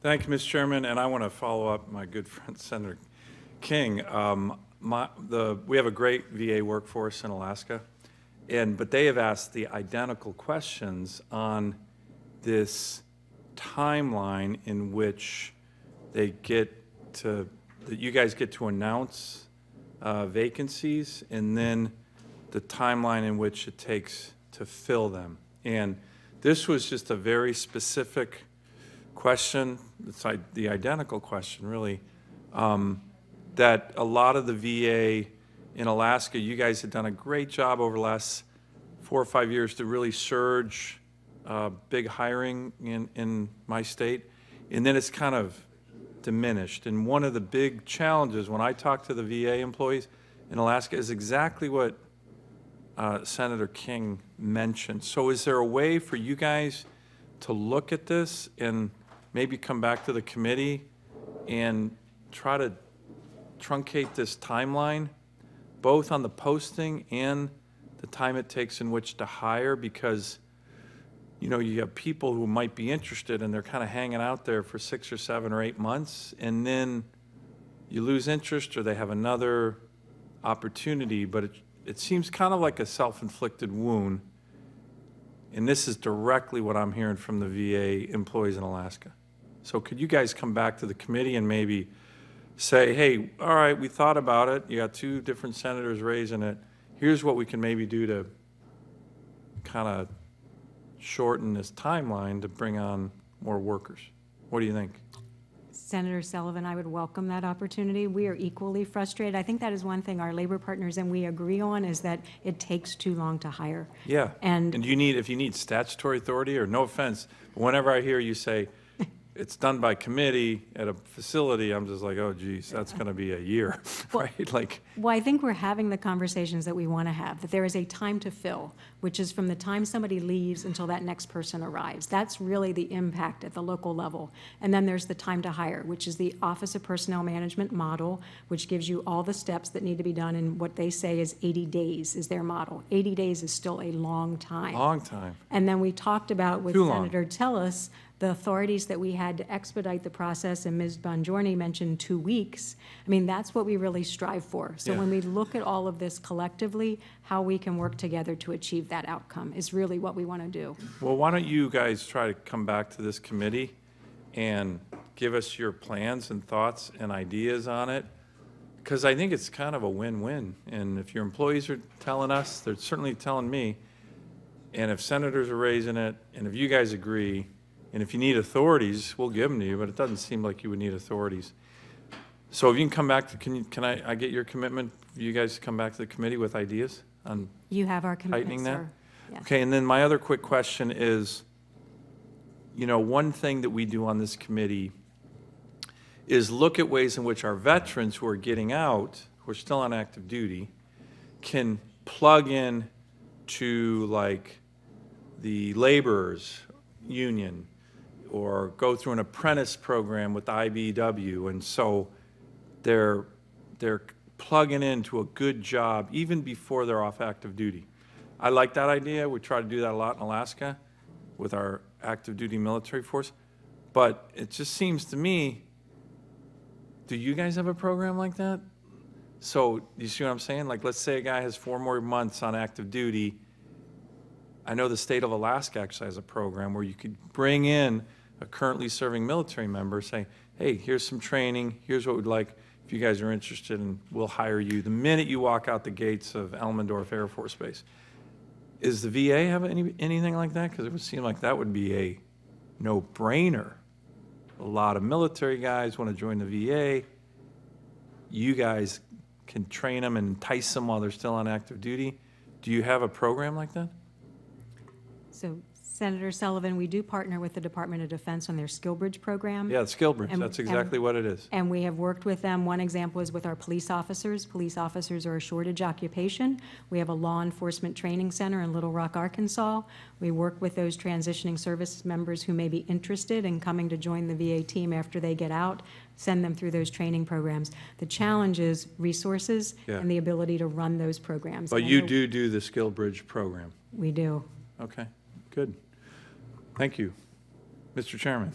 Thank you, Mr. Chairman, and I want to follow up my good friend Senator King. We have a great VA workforce in Alaska, but they have asked the identical questions on this timeline in which they get to, that you guys get to announce vacancies, and then the timeline in which it takes to fill them. And this was just a very specific question, it's the identical question really, that a lot of the VA in Alaska, you guys have done a great job over the last 4 or 5 years to really surge big hiring in my state, and then it's kind of diminished. And one of the big challenges when I talk to the VA employees in Alaska is exactly what Senator King mentioned. So is there a way for you guys to look at this and maybe come back to the committee and try to truncate this timeline, both on the posting and the time it takes in which to hire? Because, you know, you have people who might be interested and they're kind of hanging out there for 6 or 7 or 8 months, and then you lose interest or they have another opportunity, but it seems kind of like a self-inflicted wound. And this is directly what I'm hearing from the VA employees in Alaska. So could you guys come back to the committee and maybe say, hey, all right, we thought about it. You got 2 different senators raising it. Here's what we can maybe do to kind of shorten this timeline to bring on more workers. What do you think? Senator Sullivan, I would welcome that opportunity. We are equally frustrated. I think that is one thing our labor partners and we agree on, is that it takes too long to hire. Yeah, and you need, if you need statutory authority, or no offense, but whenever I hear you say it's done by committee at a facility, I'm just like, oh geez, that's going to be a year, right? Like, well, I think we're having the conversations that we want to have, that there is a time to fill, which is from the time somebody leaves until that next person arrives. That's really the impact at the local level. And then there's the time to hire, which is the Office of Personnel Management model, which gives you all the steps that need to be done in what they say is 80 days is their model. 80 days is still a long time. Long time. And then we talked about with Too long. Senator Tillis, the authorities that we had to expedite the process, and Ms. Bongiorni mentioned 2 weeks. I mean, that's what we really strive for. So Yeah. when we look at all of this collectively, how we can work together to achieve that outcome is really what we want to do. Well, why don't you guys try to come back to this committee and give us your plans and thoughts and ideas on it? Because I think it's kind of a win-win. And if your employees are telling us, they're certainly telling me, and if senators are raising it, and if you guys agree, and if you need authorities, we'll give them to you, but it doesn't seem like you would need authorities. So if you can come back to, can I get your commitment for you guys to come back to the committee with ideas on You have our commitment, tightening that? sir. Yes. Okay, and then my other quick question is, you know, one thing that we do on this committee is look at ways in which our veterans who are getting out, who are still on active duty, can plug in to like the laborers union, or go through an apprentice program with IBEW, and so they're plugging into a good job even before they're off active duty. I like that idea. We try to do that a lot in Alaska with our active duty military force, but it just seems to me, do you guys have a program like that? So you see what I'm saying? Like, let's say a guy has 4 more months on active duty. I know the state of Alaska actually has a program where you could bring in a currently serving military member, say, hey, here's some training, here's what we'd like, if you guys are interested, and we'll hire you the minute you walk out the gates of Elmendorf Air Force Base. Is the VA have anything like that? Because it would seem like that would be a no-brainer. A lot of military guys want to join the VA. You guys can train them and entice them while they're still on active duty. Do you have a program like that? So, Senator Sullivan, we do partner with the Department of Defense on their SkillBridge program. Yeah, the SkillBridge, And- that's exactly what it is. And we have worked with them. One example is with our police officers. Police officers are a shortage occupation. We have a law enforcement training center in Little Rock, Arkansas. We work with those transitioning service members who may be interested in coming to join the VA team after they get out, send them through those training programs. The challenge is resources Yeah. and the ability to run those programs. But And I you know do the SkillBridge program. We do. Okay, good. Thank you, Mr. Chairman.